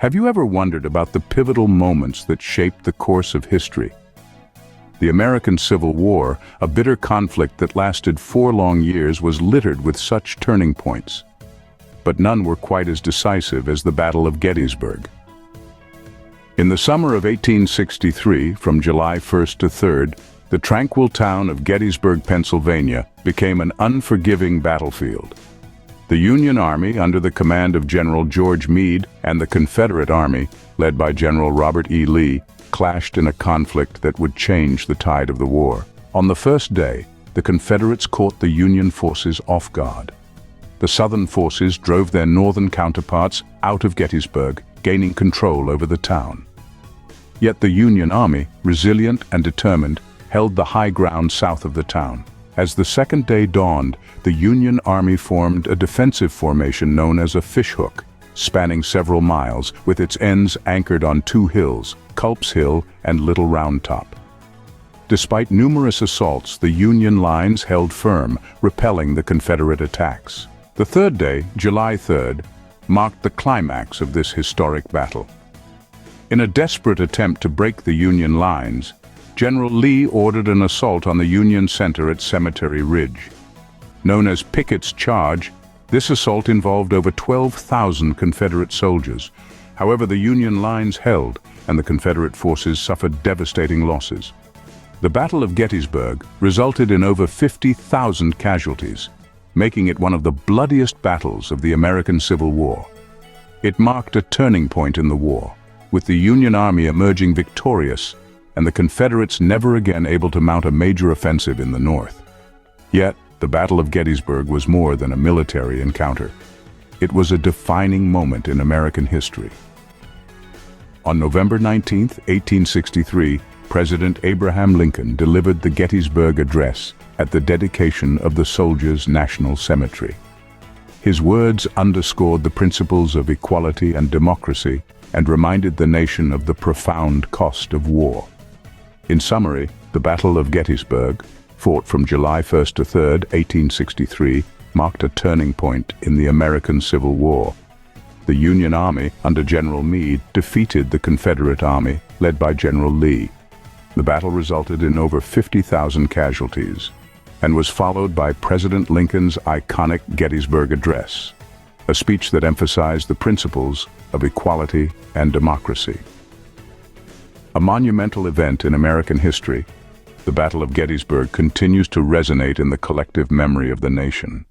Have you ever wondered about the pivotal moments that shaped the course of history? The American Civil War, a bitter conflict that lasted 4 long years, was littered with such turning points. But none were quite as decisive as the Battle of Gettysburg. In the summer of 1863, from July 1st to 3rd, the tranquil town of Gettysburg, Pennsylvania, became an unforgiving battlefield. The Union Army, under the command of General George Meade, and the Confederate Army, led by General Robert E. Lee, clashed in a conflict that would change the tide of the war. On the first day, the Confederates caught the Union forces off guard. The Southern forces drove their northern counterparts out of Gettysburg, gaining control over the town. Yet the Union Army, resilient and determined, held the high ground south of the town. As the second day dawned, the Union Army formed a defensive formation known as a fishhook, spanning several miles, with its ends anchored on 2 hills, Culp's Hill and Little Round Top. Despite numerous assaults, the Union lines held firm, repelling the Confederate attacks. The third day, July 3rd, marked the climax of this historic battle. In a desperate attempt to break the Union lines, General Lee ordered an assault on the Union center at Cemetery Ridge. Known as Pickett's Charge, this assault involved over 12,000 Confederate soldiers. However, the Union lines held, and the Confederate forces suffered devastating losses. The Battle of Gettysburg resulted in over 50,000 casualties, making it one of the bloodiest battles of the American Civil War. It marked a turning point in the war, with the Union Army emerging victorious and the Confederates never again able to mount a major offensive in the North. Yet, the Battle of Gettysburg was more than a military encounter. It was a defining moment in American history. On November 19, 1863, President Abraham Lincoln delivered the Gettysburg Address at the dedication of the Soldiers' National Cemetery. His words underscored the principles of equality and democracy and reminded the nation of the profound cost of war. In summary, the Battle of Gettysburg, fought from July 1st to 3rd, 1863, marked a turning point in the American Civil War. The Union Army, under General Meade, defeated the Confederate Army, led by General Lee. The battle resulted in over 50,000 casualties and was followed by President Lincoln's iconic Gettysburg Address, a speech that emphasized the principles of equality and democracy. A monumental event in American history, the Battle of Gettysburg continues to resonate in the collective memory of the nation.